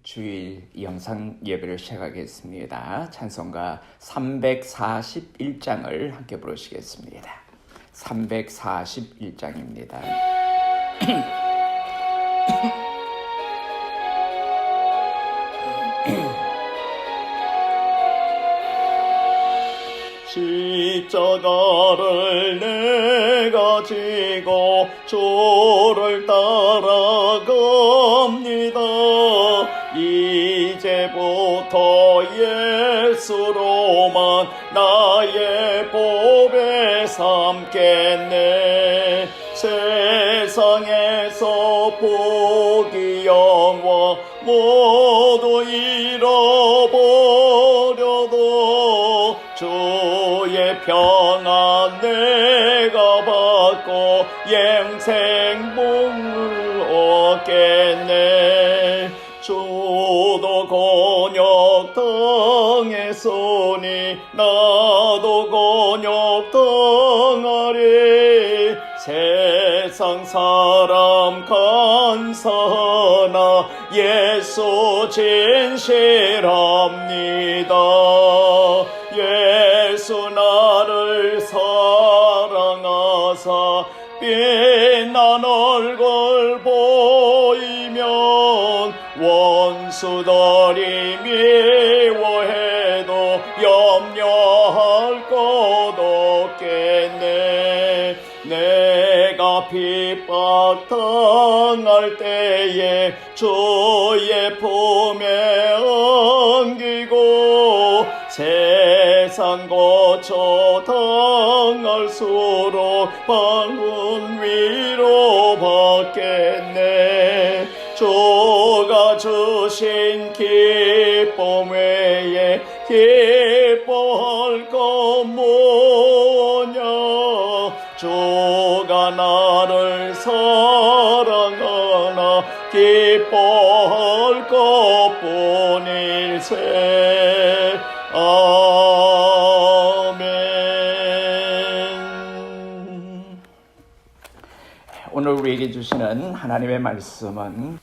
주일 영상 예배를 시작하겠습니다. 찬송가 341장을 함께 부르시겠습니다. 341장입니다. 십자가를 내가 지고 주를 따라갑니다. 이제부터 예수로만 나의 보배 삼겠네. 세상에서 복이 영화 모두 잃어버려도 주의 평안 내가 받고 영생복을 얻겠네. 주도 곤욕 당했으니 나도 곤욕 당하리. 세상 사람 간사하나 예수 진실합니다. 예수 나를 사랑하사 빛난 얼굴 보이면 원수들이 미워해도 염려할 것 없겠네. 내가 핍박 당할 때에 주의 품에 안기고 세상 고초 당할수록 밝은 위로 받겠네. 주가 주신 기쁨 외에 기뻐할 것 뭐냐. 주가 나를 사랑하나 기뻐할 것뿐일세. 아멘. 오늘 우리에게 주시는 하나님의 말씀은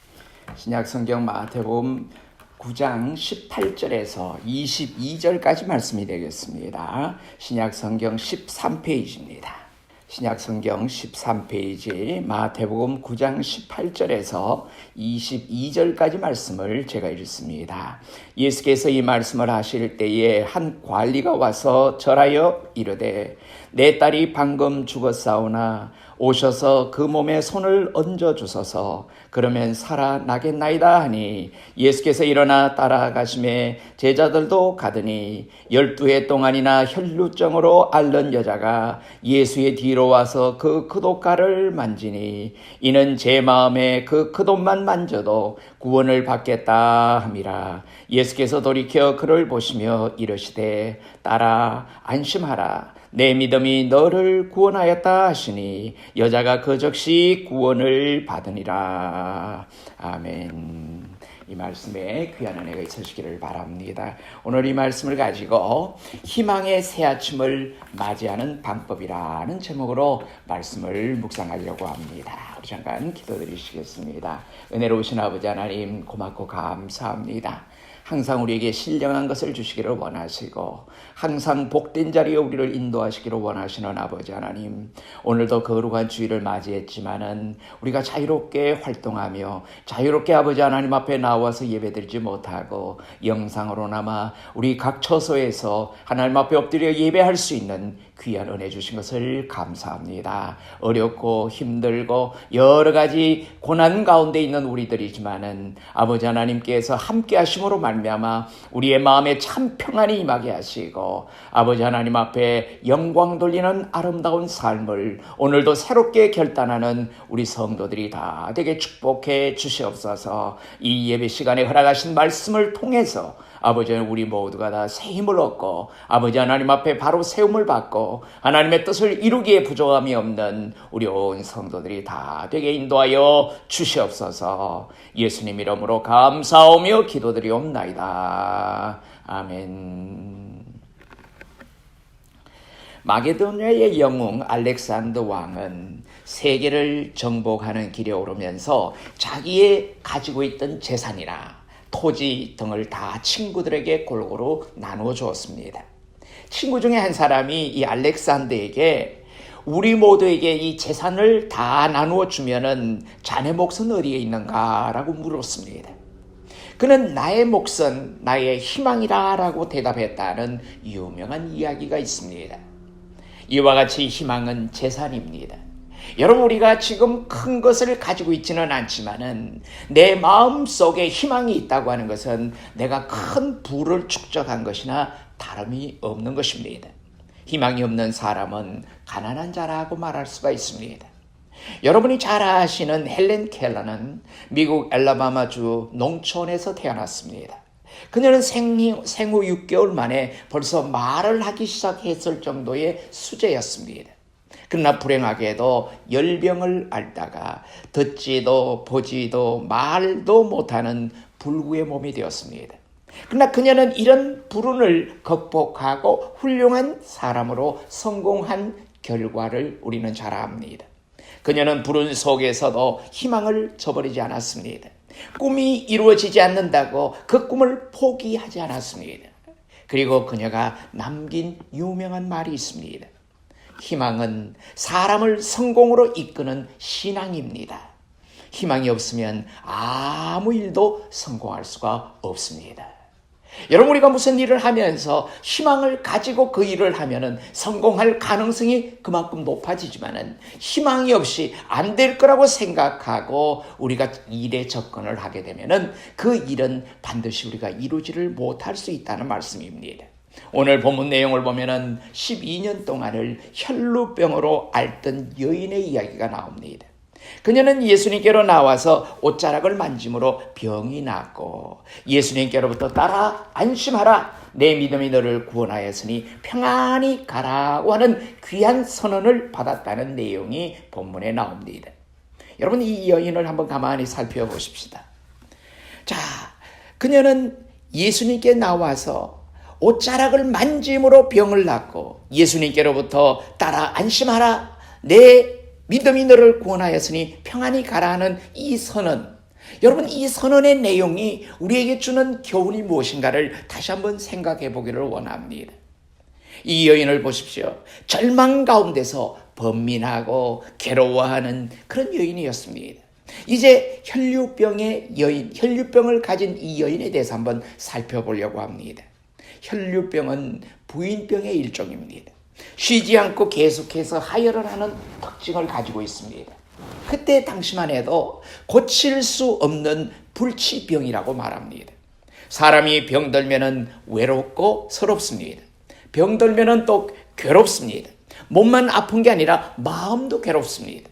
신약성경 마태복음 9장 18절에서 22절까지 말씀이 되겠습니다. 신약성경 13페이지입니다. 신약성경 13페이지 마태복음 9장 18절에서 22절까지 말씀을 제가 읽습니다. 예수께서 이 말씀을 하실 때에 한 관리가 와서 절하여 이르되 내 딸이 방금 죽었사오나 오셔서 그 몸에 손을 얹어 주소서. 그러면 살아나겠나이다 하니 예수께서 일어나 따라가심에 제자들도 가더니 12해 동안이나 혈루증으로 앓는 여자가 예수의 뒤로 와서 그 크돛가를 만지니 이는 제 마음에 그 크돛만 만져도 구원을 받겠다 함이라. 예수께서 돌이켜 그를 보시며 이르시되 딸아 안심하라. 내 믿음이 너를 구원하였다 하시니 여자가 그 즉시 구원을 받으니라. 아멘. 이 말씀에 귀한 은혜가 있으시기를 바랍니다. 오늘 이 말씀을 가지고 희망의 새 아침을 맞이하는 방법이라는 제목으로 말씀을 묵상하려고 합니다. 우리 잠깐 기도드리시겠습니다. 은혜로우신 아버지 하나님 고맙고 감사합니다. 항상 우리에게 신령한 것을 주시기를 원하시고 항상 복된 자리에 우리를 인도하시기를 원하시는 아버지 하나님, 오늘도 거룩한 주일을 맞이했지만은 우리가 자유롭게 활동하며 자유롭게 아버지 하나님 앞에 나와서 예배드리지 못하고 영상으로나마 우리 각 처소에서 하나님 앞에 엎드려 예배할 수 있는 귀한 은혜 주신 것을 감사합니다. 어렵고 힘들고 여러 가지 고난 가운데 있는 우리들이지만은 아버지 하나님께서 함께 하심으로 말미암아 우리의 마음에 참 평안이 임하게 하시고 아버지 하나님 앞에 영광 돌리는 아름다운 삶을 오늘도 새롭게 결단하는 우리 성도들이 다 되게 축복해 주시옵소서. 이 예배 시간에 허락하신 말씀을 통해서 아버지 우리 모두가 다 새 힘을 얻고 아버지 하나님 앞에 바로 세움을 받고 하나님의 뜻을 이루기에 부족함이 없는 우리 온 성도들이 다 되게 인도하여 주시옵소서. 예수님 이름으로 감사하며 기도드리옵나이다. 아멘. 마게도냐의 영웅 알렉산더 왕은 세계를 정복하는 길에 오르면서 자기의 가지고 있던 재산이나 토지 등을 다 친구들에게 골고루 나누어 주었습니다. 친구 중에 한 사람이 이 알렉산더에게 우리 모두에게 이 재산을 다 나누어 주면은 자네 몫은 어디에 있는가? 라고 물었습니다. 그는 나의 몫은 나의 희망이라 라고 대답했다는 유명한 이야기가 있습니다. 이와 같이 희망은 재산입니다. 여러분, 우리가 지금 큰 것을 가지고 있지는 않지만은 내 마음 속에 희망이 있다고 하는 것은 내가 큰 부를 축적한 것이나 다름이 없는 것입니다. 희망이 없는 사람은 가난한 자라고 말할 수가 있습니다. 여러분이 잘 아시는 헬렌 켈러는 미국 엘라바마주 농촌에서 태어났습니다. 그녀는 생후 6개월 만에 벌써 말을 하기 시작했을 정도의 수재였습니다. 그러나 불행하게도 열병을 앓다가 듣지도 보지도 말도 못하는 불구의 몸이 되었습니다. 그러나 그녀는 이런 불운을 극복하고 훌륭한 사람으로 성공한 결과를 우리는 잘 압니다. 그녀는 불운 속에서도 희망을 저버리지 않았습니다. 꿈이 이루어지지 않는다고 그 꿈을 포기하지 않았습니다. 그리고 그녀가 남긴 유명한 말이 있습니다. 희망은 사람을 성공으로 이끄는 신앙입니다. 희망이 없으면 아무 일도 성공할 수가 없습니다. 여러분, 우리가 무슨 일을 하면서 희망을 가지고 그 일을 하면은 성공할 가능성이 그만큼 높아지지만은 희망이 없이 안 될 거라고 생각하고 우리가 일에 접근을 하게 되면은 그 일은 반드시 우리가 이루지를 못할 수 있다는 말씀입니다. 오늘 본문 내용을 보면은 12년 동안을 혈루병으로 앓던 여인의 이야기가 나옵니다. 그녀는 예수님께로 나와서 옷자락을 만짐으로 병이 낫고 예수님께로부터 따라 안심하라, 내 믿음이 너를 구원하였으니 평안히 가라고 하는 귀한 선언을 받았다는 내용이 본문에 나옵니다. 여러분, 이 여인을 한번 가만히 살펴보십시다. 자, 그녀는 예수님께 나와서 옷자락을 만짐으로 병을 낫고 예수님께로부터 따라 안심하라, 내 믿음이 너를 구원하였으니 평안히 가라는 이 선언, 여러분, 이 선언의 내용이 우리에게 주는 교훈이 무엇인가를 다시 한번 생각해 보기를 원합니다. 이 여인을 보십시오. 절망 가운데서 번민하고 괴로워하는 그런 여인이었습니다. 이제 혈류병을 가진 이 여인에 대해서 한번 살펴보려고 합니다. 혈류병은 부인병의 일종입니다. 쉬지 않고 계속해서 하혈을 하는 특징을 가지고 있습니다. 그때 당시만 해도 고칠 수 없는 불치병이라고 말합니다. 사람이 병들면은 외롭고 서럽습니다. 병들면은 또 괴롭습니다. 몸만 아픈 게 아니라 마음도 괴롭습니다.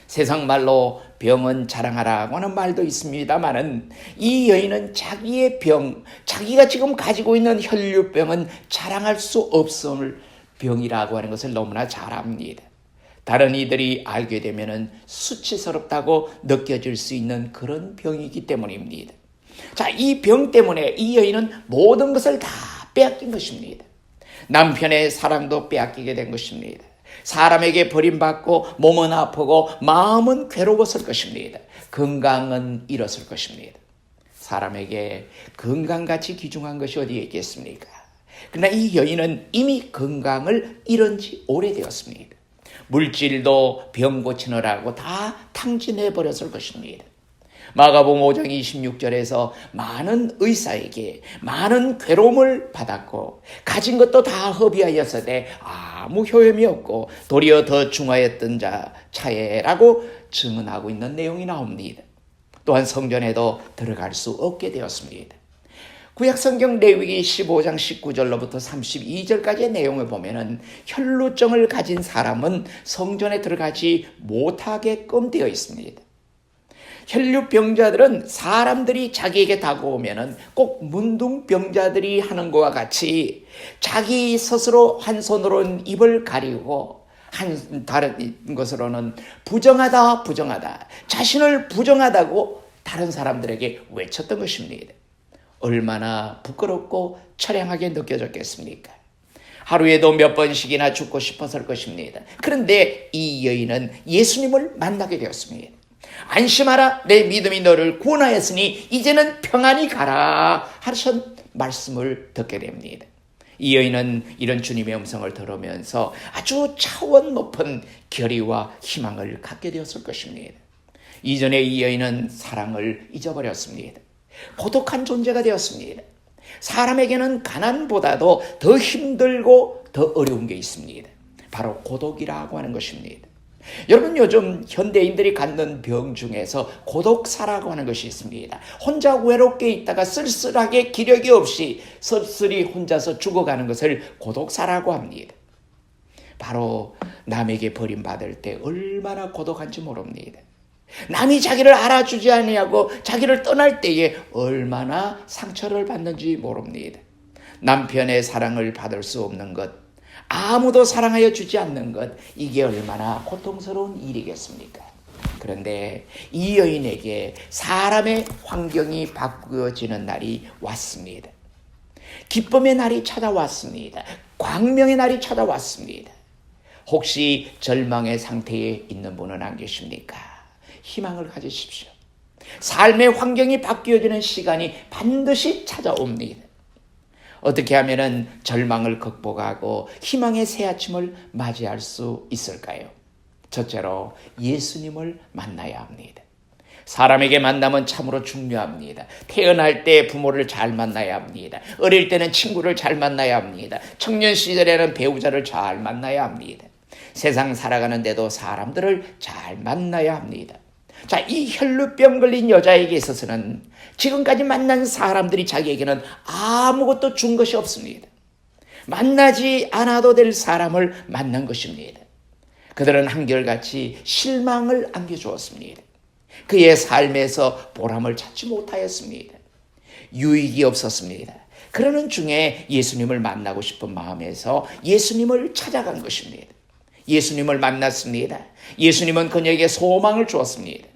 세상 말로 병은 자랑하라고 하는 말도 있습니다만은 이 여인은 자기의 병, 자기가 지금 가지고 있는 혈류병은 자랑할 수 없음을 병이라고 하는 것을 너무나 잘 압니다. 다른 이들이 알게 되면은 수치스럽다고 느껴질 수 있는 그런 병이기 때문입니다. 자, 이 병 때문에 이 여인은 모든 것을 다 빼앗긴 것입니다. 남편의 사랑도 빼앗기게 된 것입니다. 사람에게 버림받고 몸은 아프고 마음은 괴로웠을 것입니다. 건강은 잃었을 것입니다. 사람에게 건강같이 귀중한 것이 어디에 있겠습니까? 그러나 이 여인은 이미 건강을 잃은 지 오래되었습니다. 물질도 병 고치느라고 다 탕진해 버렸을 것입니다. 마가복음 5장 26절에서 많은 의사에게 많은 괴로움을 받았고 가진 것도 다 허비하였으되 아무 효험이 없고 도리어 더 중하였던 차에라고 증언하고 있는 내용이 나옵니다. 또한 성전에도 들어갈 수 없게 되었습니다. 구약성경 레위기 15장 19절로부터 32절까지의 내용을 보면은 혈루증을 가진 사람은 성전에 들어가지 못하게끔 되어 있습니다. 혈류병자들은 사람들이 자기에게 다가오면은 꼭 문둥병자들이 하는 것과 같이 자기 스스로 한 손으로는 입을 가리고 다른 것으로는 부정하다, 자신을 부정하다고 다른 사람들에게 외쳤던 것입니다. 얼마나 부끄럽고 처량하게 느껴졌겠습니까? 하루에도 몇 번씩이나 죽고 싶었을 것입니다. 그런데 이 여인은 예수님을 만나게 되었습니다. 안심하라, 내 믿음이 너를 구원하였으니 이제는 평안히 가라 하신 말씀을 듣게 됩니다. 이 여인은 이런 주님의 음성을 들으면서 아주 차원 높은 결의와 희망을 갖게 되었을 것입니다. 이전에 이 여인은 사랑을 잊어버렸습니다. 고독한 존재가 되었습니다. 사람에게는 가난보다도 더 힘들고 더 어려운 게 있습니다. 바로 고독이라고 하는 것입니다. 여러분, 요즘 현대인들이 갖는 병 중에서 고독사라고 하는 것이 있습니다. 혼자 외롭게 있다가 쓸쓸하게 기력이 없이 쓸쓸히 혼자서 죽어가는 것을 고독사라고 합니다. 바로 남에게 버림받을 때 얼마나 고독한지 모릅니다. 남이 자기를 알아주지 아니하고 자기를 떠날 때에 얼마나 상처를 받는지 모릅니다. 남편의 사랑을 받을 수 없는 것, 아무도 사랑하여 주지 않는 것, 이게 얼마나 고통스러운 일이겠습니까? 그런데 이 여인에게 사람의 환경이 바꾸어지는 날이 왔습니다. 기쁨의 날이 찾아왔습니다. 광명의 날이 찾아왔습니다. 혹시 절망의 상태에 있는 분은 안 계십니까? 희망을 가지십시오. 삶의 환경이 바뀌어지는 시간이 반드시 찾아옵니다. 어떻게 하면 절망을 극복하고 희망의 새 아침을 맞이할 수 있을까요? 첫째로 예수님을 만나야 합니다. 사람에게 만나면 참으로 중요합니다. 태어날 때 부모를 잘 만나야 합니다. 어릴 때는 친구를 잘 만나야 합니다. 청년 시절에는 배우자를 잘 만나야 합니다. 세상 살아가는데도 사람들을 잘 만나야 합니다. 자, 이 혈루병 걸린 여자에게 있어서는 지금까지 만난 사람들이 자기에게는 아무것도 준 것이 없습니다. 만나지 않아도 될 사람을 만난 것입니다. 그들은 한결같이 실망을 안겨주었습니다. 그의 삶에서 보람을 찾지 못하였습니다. 유익이 없었습니다. 그러는 중에 예수님을 만나고 싶은 마음에서 예수님을 찾아간 것입니다. 예수님을 만났습니다. 예수님은 그녀에게 소망을 주었습니다.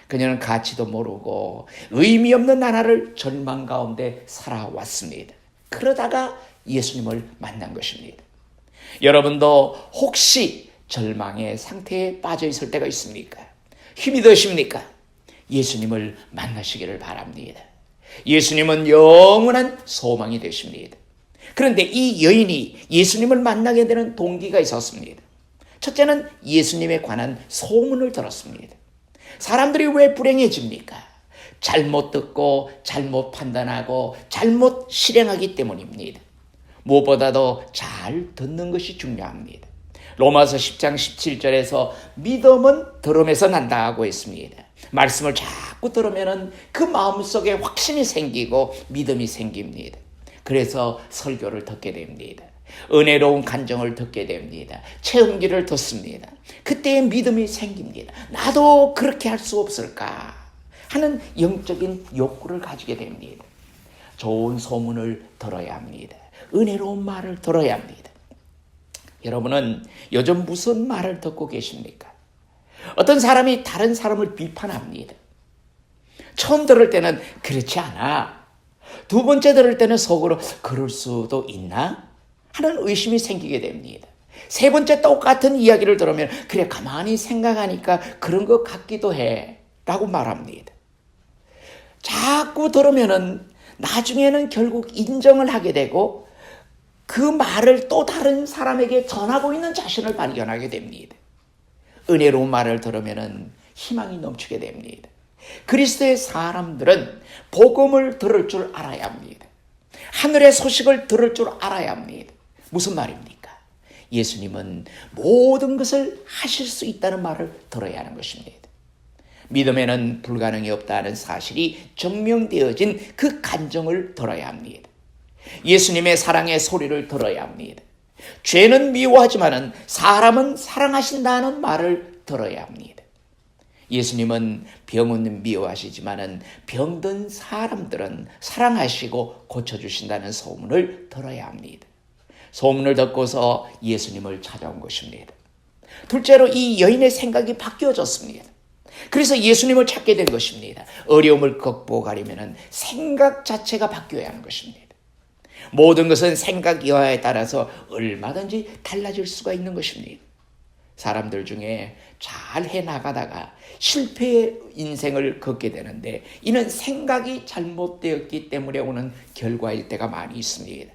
그녀는 가치도 모르고 의미 없는 나날을 절망 가운데 살아왔습니다. 그러다가 예수님을 만난 것입니다. 여러분도 혹시 절망의 상태에 빠져 있을 때가 있습니까? 힘이 드십니까? 예수님을 만나시기를 바랍니다. 예수님은 영원한 소망이 되십니다. 그런데 이 여인이 예수님을 만나게 되는 동기가 있었습니다. 첫째는 예수님에 관한 소문을 들었습니다. 사람들이 왜 불행해집니까? 잘못 듣고 잘못 판단하고 잘못 실행하기 때문입니다. 무엇보다도 잘 듣는 것이 중요합니다. 로마서 10장 17절에서 믿음은 들음에서 난다 하고 있습니다. 말씀을 자꾸 들으면 그 마음속에 확신이 생기고 믿음이 생깁니다. 그래서 설교를 듣게 됩니다. 은혜로운 간정을 듣게 됩니다. 체험기를 듣습니다. 그때의 믿음이 생깁니다. 나도 그렇게 할 수 없을까 하는 영적인 욕구를 가지게 됩니다. 좋은 소문을 들어야 합니다. 은혜로운 말을 들어야 합니다. 여러분은 요즘 무슨 말을 듣고 계십니까? 어떤 사람이 다른 사람을 비판합니다. 처음 들을 때는 그렇지 않아. 두 번째 들을 때는 속으로 그럴 수도 있나? 하는 의심이 생기게 됩니다. 세 번째 똑같은 이야기를 들으면 그래 가만히 생각하니까 그런 것 같기도 해 라고 말합니다. 자꾸 들으면은 나중에는 결국 인정을 하게 되고 그 말을 또 다른 사람에게 전하고 있는 자신을 발견하게 됩니다. 은혜로운 말을 들으면은 희망이 넘치게 됩니다. 그리스도의 사람들은 복음을 들을 줄 알아야 합니다. 하늘의 소식을 들을 줄 알아야 합니다. 무슨 말입니까? 예수님은 모든 것을 하실 수 있다는 말을 들어야 하는 것입니다. 믿음에는 불가능이 없다는 사실이 증명되어진 그 간정을 들어야 합니다. 예수님의 사랑의 소리를 들어야 합니다. 죄는 미워하지만 사람은 사랑하신다는 말을 들어야 합니다. 예수님은 병은 미워하시지만 병든 사람들은 사랑하시고 고쳐주신다는 소문을 들어야 합니다. 소문을 듣고서 예수님을 찾아온 것입니다. 둘째로 이 여인의 생각이 바뀌어졌습니다. 그래서 예수님을 찾게 된 것입니다. 어려움을 극복하려면 생각 자체가 바뀌어야 하는 것입니다. 모든 것은 생각 여하에 따라서 얼마든지 달라질 수가 있는 것입니다. 사람들 중에 잘 해나가다가 실패의 인생을 걷게 되는데 이는 생각이 잘못되었기 때문에 오는 결과일 때가 많이 있습니다.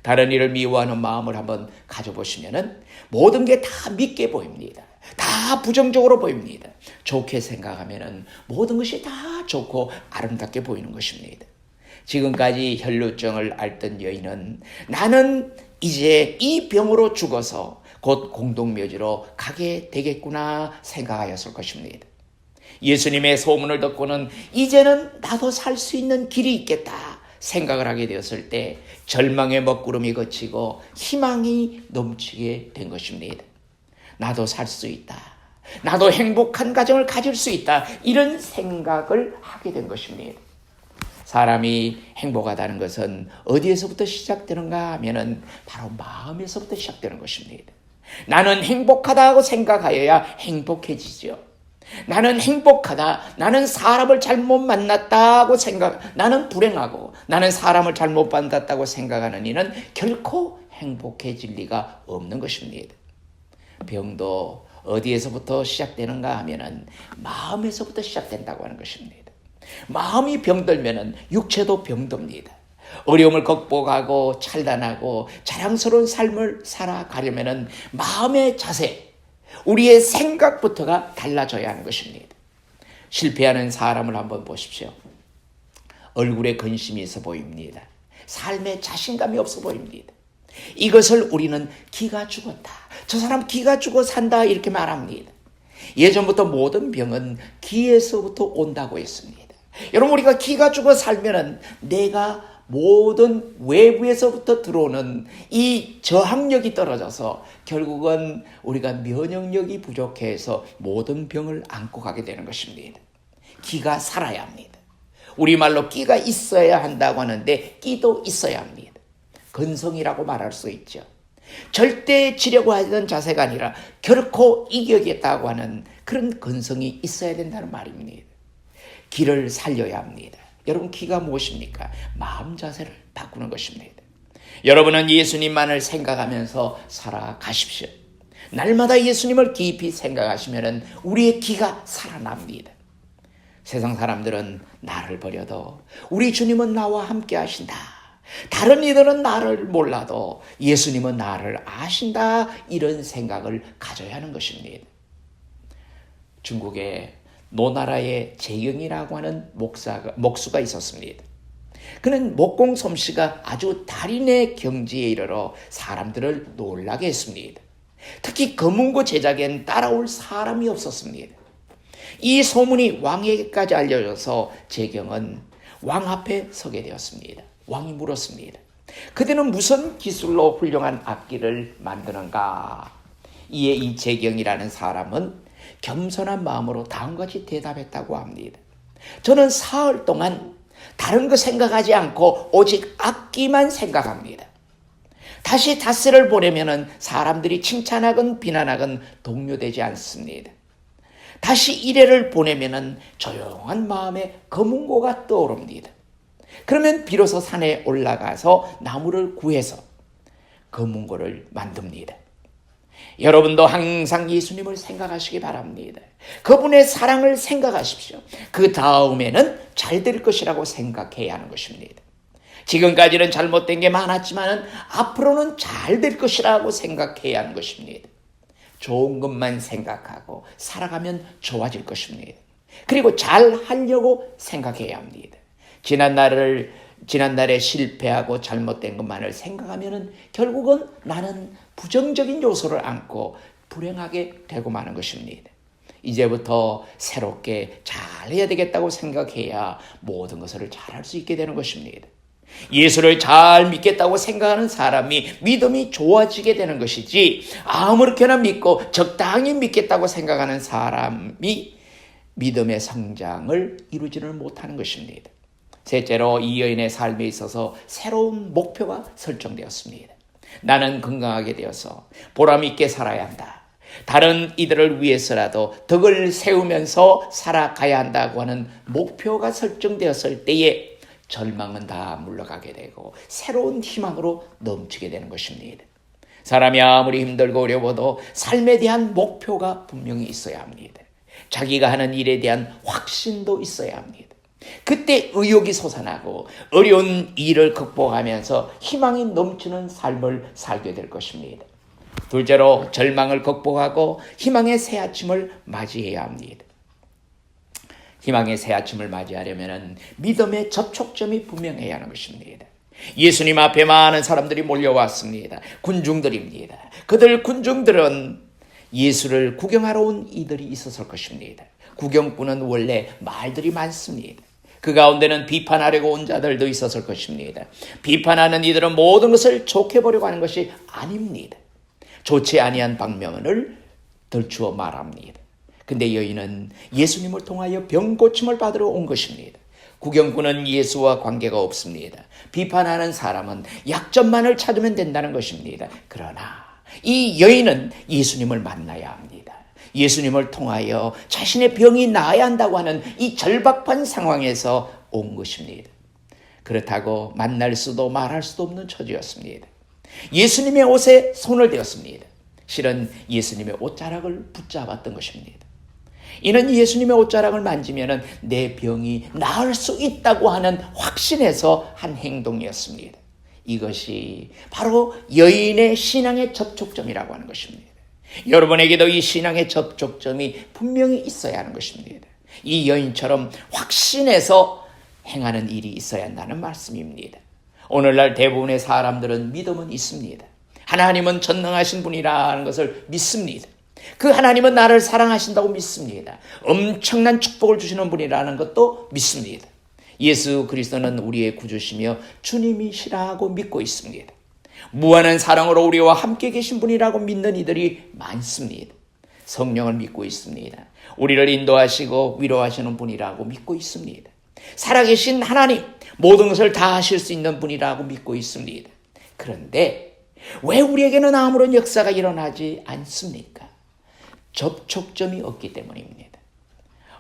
다른 일을 미워하는 마음을 한번 가져보시면은 모든 게 다 믿게 보입니다. 다 부정적으로 보입니다. 좋게 생각하면은 모든 것이 다 좋고 아름답게 보이는 것입니다. 지금까지 혈루증을 앓던 여인은 나는 이제 이 병으로 죽어서 곧 공동묘지로 가게 되겠구나 생각하였을 것입니다. 예수님의 소문을 듣고는 이제는 나도 살 수 있는 길이 있겠다 생각을 하게 되었을 때 절망의 먹구름이 거치고 희망이 넘치게 된 것입니다. 나도 살 수 있다. 나도 행복한 가정을 가질 수 있다. 이런 생각을 하게 된 것입니다. 사람이 행복하다는 것은 어디에서부터 시작되는가 하면은 바로 마음에서부터 시작되는 것입니다. 나는 행복하다고 생각하여야 행복해지죠. 나는 행복하다. 나는 사람을 잘못 만났다고 나는 불행하고 나는 사람을 잘못 만났다고 생각하는 이는 결코 행복해질 리가 없는 것입니다. 병도 어디에서부터 시작되는가 하면은 마음에서부터 시작된다고 하는 것입니다. 마음이 병들면은 육체도 병듭니다. 어려움을 극복하고 찬란하고 자랑스러운 삶을 살아가려면은 마음의 자세, 우리의 생각부터가 달라져야 하는 것입니다. 실패하는 사람을 한번 보십시오. 얼굴에 근심이 있어 보입니다. 삶에 자신감이 없어 보입니다. 이것을 우리는 기가 죽었다. 저 사람 기가 죽어 산다 이렇게 말합니다. 예전부터 모든 병은 기에서부터 온다고 했습니다. 여러분 우리가 기가 죽어 살면은 내가 모든 외부에서부터 들어오는 이 저항력이 떨어져서 결국은 우리가 면역력이 부족해서 모든 병을 안고 가게 되는 것입니다. 기가 살아야 합니다. 우리말로 끼가 있어야 한다고 하는데 끼도 있어야 합니다. 근성이라고 말할 수 있죠. 절대 지려고 하던 자세가 아니라 결코 이겨겠다고 하는 그런 근성이 있어야 된다는 말입니다. 기를 살려야 합니다. 여러분 기가 무엇입니까? 마음 자세를 바꾸는 것입니다. 여러분은 예수님만을 생각하면서 살아가십시오. 날마다 예수님을 깊이 생각하시면 우리의 기가 살아납니다. 세상 사람들은 나를 버려도 우리 주님은 나와 함께 하신다. 다른 이들은 나를 몰라도 예수님은 나를 아신다. 이런 생각을 가져야 하는 것입니다. 중국에 노나라의 재경이라고 하는 목수가 있었습니다. 그는 목공 솜씨가 아주 달인의 경지에 이르러 사람들을 놀라게 했습니다. 특히 검은고 제작엔 따라올 사람이 없었습니다. 이 소문이 왕에게까지 알려져서 재경은 왕 앞에 서게 되었습니다. 왕이 물었습니다. 그대는 무슨 기술로 훌륭한 악기를 만드는가? 이에 이 재경이라는 사람은 겸손한 마음으로 다음과 같이 대답했다고 합니다. 저는 사흘 동안 다른 거 생각하지 않고 오직 악기만 생각합니다. 다시 닷새를 보내면 사람들이 칭찬하건 비난하건 동요되지 않습니다. 다시 이래를 보내면 조용한 마음에 검은고가 떠오릅니다. 그러면 비로소 산에 올라가서 나무를 구해서 검은고를 만듭니다. 여러분도 항상 예수님을 생각하시기 바랍니다. 그분의 사랑을 생각하십시오. 그 다음에는 잘 될 것이라고 생각해야 하는 것입니다. 지금까지는 잘못된 게 많았지만 앞으로는 잘 될 것이라고 생각해야 하는 것입니다. 좋은 것만 생각하고 살아가면 좋아질 것입니다. 그리고 잘 하려고 생각해야 합니다. 지난날에 실패하고 잘못된 것만을 생각하면 결국은 나는 부정적인 요소를 안고 불행하게 되고 마는 것입니다. 이제부터 새롭게 잘해야 되겠다고 생각해야 모든 것을 잘할 수 있게 되는 것입니다. 예수를 잘 믿겠다고 생각하는 사람이 믿음이 좋아지게 되는 것이지 아무렇게나 믿고 적당히 믿겠다고 생각하는 사람이 믿음의 성장을 이루지를 못하는 것입니다. 셋째로 이 여인의 삶에 있어서 새로운 목표가 설정되었습니다. 나는 건강하게 되어서 보람 있게 살아야 한다. 다른 이들을 위해서라도 덕을 세우면서 살아가야 한다고 하는 목표가 설정되었을 때에 절망은 다 물러가게 되고 새로운 희망으로 넘치게 되는 것입니다. 사람이 아무리 힘들고 어려워도 삶에 대한 목표가 분명히 있어야 합니다. 자기가 하는 일에 대한 확신도 있어야 합니다. 그때 의욕이 솟아나고 어려운 일을 극복하면서 희망이 넘치는 삶을 살게 될 것입니다. 둘째로 절망을 극복하고 희망의 새 아침을 맞이해야 합니다. 희망의 새 아침을 맞이하려면 믿음의 접촉점이 분명해야 하는 것입니다. 예수님 앞에 많은 사람들이 몰려왔습니다. 군중들입니다. 그들 군중들은 예수를 구경하러 온 이들이 있었을 것입니다. 구경꾼은 원래 말들이 많습니다. 그 가운데는 비판하려고 온 자들도 있었을 것입니다. 비판하는 이들은 모든 것을 좋게 보려고 하는 것이 아닙니다. 좋지 아니한 방면을 들추어 말합니다. 근데 여인은 예수님을 통하여 병 고침을 받으러 온 것입니다. 구경꾼은 예수와 관계가 없습니다. 비판하는 사람은 약점만을 찾으면 된다는 것입니다. 그러나 이 여인은 예수님을 만나야 합니다. 예수님을 통하여 자신의 병이 나아야 한다고 하는 이 절박한 상황에서 온 것입니다. 그렇다고 만날 수도 말할 수도 없는 처지였습니다. 예수님의 옷에 손을 대었습니다. 실은 예수님의 옷자락을 붙잡았던 것입니다. 이는 예수님의 옷자락을 만지면 내 병이 나을 수 있다고 하는 확신에서 한 행동이었습니다. 이것이 바로 여인의 신앙의 접촉점이라고 하는 것입니다. 여러분에게도 이 신앙의 접촉점이 분명히 있어야 하는 것입니다. 이 여인처럼 확신해서 행하는 일이 있어야 한다는 말씀입니다. 오늘날 대부분의 사람들은 믿음은 있습니다. 하나님은 전능하신 분이라는 것을 믿습니다. 그 하나님은 나를 사랑하신다고 믿습니다. 엄청난 축복을 주시는 분이라는 것도 믿습니다. 예수 그리스도는 우리의 구주시며 주님이시라고 믿고 있습니다. 무한한 사랑으로 우리와 함께 계신 분이라고 믿는 이들이 많습니다. 성령을 믿고 있습니다. 우리를 인도하시고 위로하시는 분이라고 믿고 있습니다. 살아계신 하나님, 모든 것을 다 하실 수 있는 분이라고 믿고 있습니다. 그런데 왜 우리에게는 아무런 역사가 일어나지 않습니까? 접촉점이 없기 때문입니다.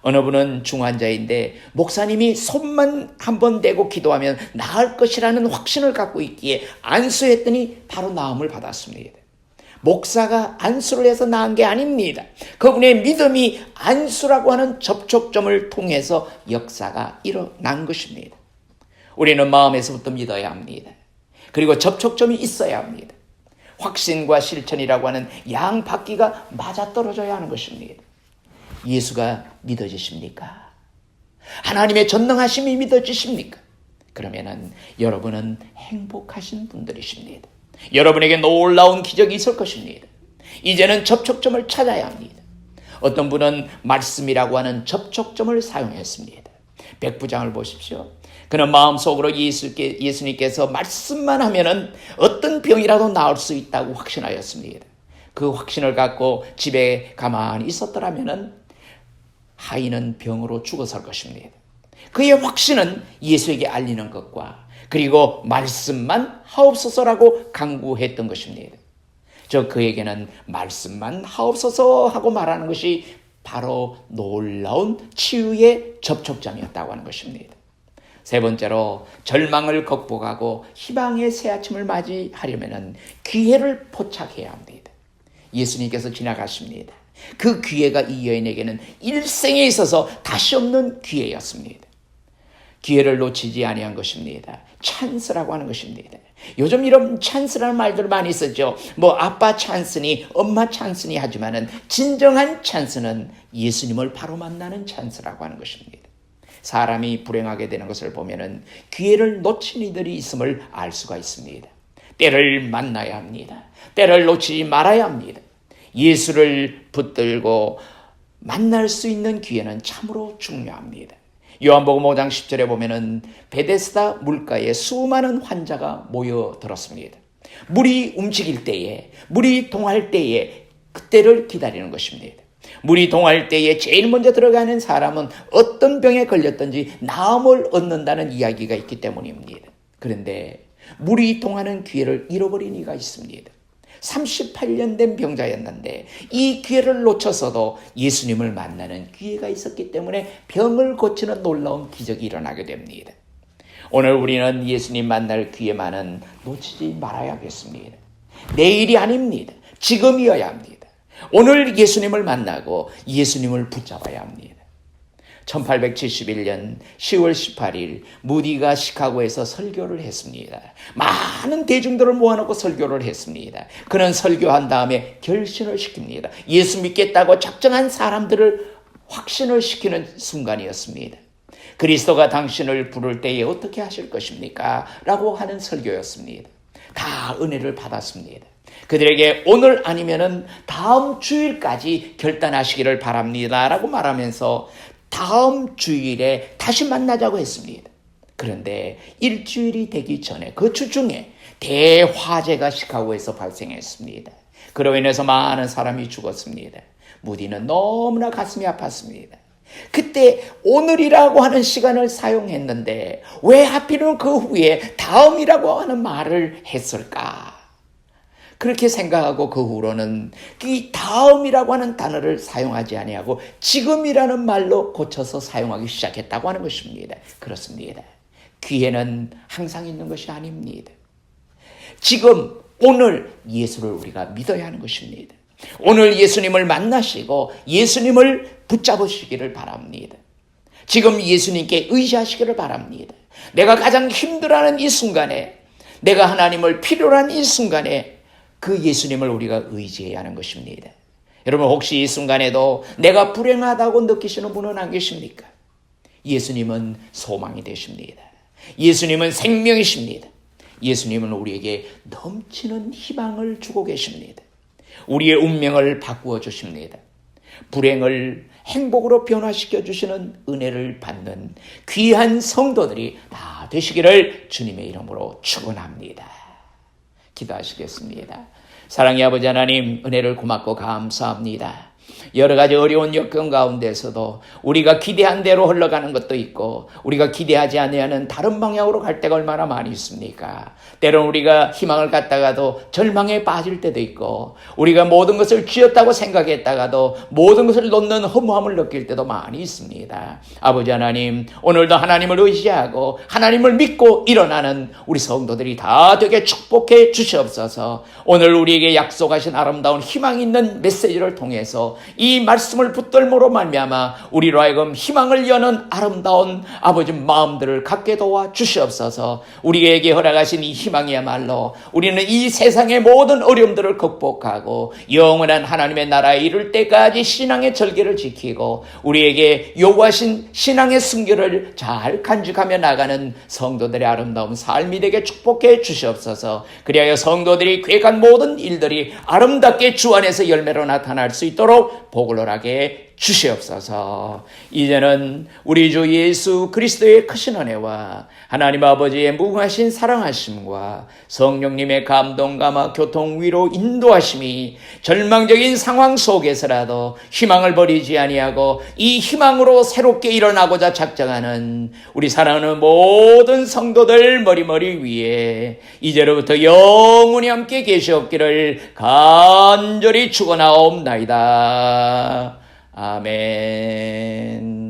어느 분은 중환자인데 목사님이 손만 한번 대고 기도하면 나을 것이라는 확신을 갖고 있기에 안수했더니 바로 나음을 받았습니다. 목사가 안수를 해서 나은 게 아닙니다. 그분의 믿음이 안수라고 하는 접촉점을 통해서 역사가 일어난 것입니다. 우리는 마음에서부터 믿어야 합니다. 그리고 접촉점이 있어야 합니다. 확신과 실천이라고 하는 양바퀴가 맞아떨어져야 하는 것입니다. 예수가 믿어지십니까? 하나님의 전능하심이 믿어지십니까? 그러면은 여러분은 행복하신 분들이십니다. 여러분에게 놀라운 기적이 있을 것입니다. 이제는 접촉점을 찾아야 합니다. 어떤 분은 말씀이라고 하는 접촉점을 사용했습니다. 백부장을 보십시오. 그는 마음속으로 예수님께서 말씀만 하면은 어떤 병이라도 나을 수 있다고 확신하였습니다. 그 확신을 갖고 집에 가만히 있었더라면은 하인은 병으로 죽어설 것입니다. 그의 확신은 예수에게 알리는 것과 그리고 말씀만 하옵소서라고 간구했던 것입니다. 그에게는 말씀만 하옵소서 하고 말하는 것이 바로 놀라운 치유의 접촉점이었다고 하는 것입니다. 세 번째로 절망을 극복하고 희망의 새 아침을 맞이하려면 기회를 포착해야 합니다. 예수님께서 지나가십니다. 그 기회가 이 여인에게는 일생에 있어서 다시 없는 기회였습니다. 기회를 놓치지 아니한 것입니다. 찬스라고 하는 것입니다. 요즘 이런 찬스라는 말들 많이 쓰죠. 아빠 찬스니 엄마 찬스니 하지만은 진정한 찬스는 예수님을 바로 만나는 찬스라고 하는 것입니다. 사람이 불행하게 되는 것을 보면은 기회를 놓친 이들이 있음을 알 수가 있습니다. 때를 만나야 합니다. 때를 놓치지 말아야 합니다. 예수를 붙들고 만날 수 있는 기회는 참으로 중요합니다. 요한복음 5장 10절에 보면은 베데스다 물가에 수많은 환자가 모여들었습니다. 물이 움직일 때에, 물이 동할 때에 그때를 기다리는 것입니다. 물이 동할 때에 제일 먼저 들어가는 사람은 어떤 병에 걸렸든지 나음을 얻는다는 이야기가 있기 때문입니다. 그런데 물이 동하는 기회를 잃어버린 이가 있습니다. 38년 된 병자였는데 이 기회를 놓쳐서도 예수님을 만나는 기회가 있었기 때문에 병을 고치는 놀라운 기적이 일어나게 됩니다. 오늘 우리는 예수님 만날 기회만은 놓치지 말아야겠습니다. 내일이 아닙니다. 지금이어야 합니다. 오늘 예수님을 만나고 예수님을 붙잡아야 합니다. 1871년 10월 18일 무디가 시카고에서 설교를 했습니다. 많은 대중들을 모아놓고 설교를 했습니다. 그는 설교한 다음에 결신을 시킵니다. 예수 믿겠다고 작정한 사람들을 확신을 시키는 순간이었습니다. 그리스도가 당신을 부를 때에 어떻게 하실 것입니까? 라고 하는 설교였습니다. 다 은혜를 받았습니다. 그들에게 오늘 아니면은 다음 주일까지 결단하시기를 바랍니다 라고 말하면서 다음 주일에 다시 만나자고 했습니다. 그런데 일주일이 되기 전에 그 주 중에 대화재가 시카고에서 발생했습니다. 그로 인해서 많은 사람이 죽었습니다. 무디는 너무나 가슴이 아팠습니다. 그때 오늘이라고 하는 시간을 사용했는데 왜 하필은 그 후에 다음이라고 하는 말을 했을까? 그렇게 생각하고 그 후로는 이 다음이라고 하는 단어를 사용하지 아니하고 지금이라는 말로 고쳐서 사용하기 시작했다고 하는 것입니다. 그렇습니다. 기회는 항상 있는 것이 아닙니다. 지금 오늘 예수를 우리가 믿어야 하는 것입니다. 오늘 예수님을 만나시고 예수님을 붙잡으시기를 바랍니다. 지금 예수님께 의지하시기를 바랍니다. 내가 가장 힘들어하는 이 순간에, 내가 하나님을 필요로 하는 이 순간에 그 예수님을 우리가 의지해야 하는 것입니다. 여러분 혹시 이 순간에도 내가 불행하다고 느끼시는 분은 안 계십니까? 예수님은 소망이 되십니다. 예수님은 생명이십니다. 예수님은 우리에게 넘치는 희망을 주고 계십니다. 우리의 운명을 바꾸어 주십니다. 불행을 행복으로 변화시켜 주시는 은혜를 받는 귀한 성도들이 다 되시기를 주님의 이름으로 축원합니다. 기도하시겠습니다. 사랑의 아버지 하나님, 은혜를 고맙고 감사합니다. 여러 가지 어려운 여건 가운데서도 우리가 기대한 대로 흘러가는 것도 있고 우리가 기대하지 아니하는 다른 방향으로 갈 때가 얼마나 많이 있습니까? 때로는 우리가 희망을 갖다가도 절망에 빠질 때도 있고 우리가 모든 것을 쥐었다고 생각했다가도 모든 것을 놓는 허무함을 느낄 때도 많이 있습니다. 아버지 하나님, 오늘도 하나님을 의지하고 하나님을 믿고 일어나는 우리 성도들이 다 되게 축복해 주시옵소서. 오늘 우리에게 약속하신 아름다운 희망 있는 메시지를 통해서 이 말씀을 붙들므로 말미암아 우리로 하여금 희망을 여는 아름다운 아버지 마음들을 갖게 도와 주시옵소서. 우리에게 허락하신 이 희망이야말로 우리는 이 세상의 모든 어려움들을 극복하고 영원한 하나님의 나라에 이를 때까지 신앙의 절개를 지키고 우리에게 요구하신 신앙의 순결을 잘 간직하며 나가는 성도들의 아름다운 삶이 되게 축복해 주시옵소서. 그리하여 성도들이 계획한 모든 일들이 아름답게 주 안에서 열매로 나타날 수 있도록 복을 허락해 주시옵소서. 이제는 우리 주 예수 그리스도의 크신 은혜와 하나님 아버지의 무궁하신 사랑하심과 성령님의 감동 감화 교통 위로 인도하심이 절망적인 상황 속에서라도 희망을 버리지 아니하고 이 희망으로 새롭게 일어나고자 작정하는 우리 사랑하는 모든 성도들 머리머리 위에 이제로부터 영원히 함께 계시옵기를 간절히 축원하옵나이다. 아멘.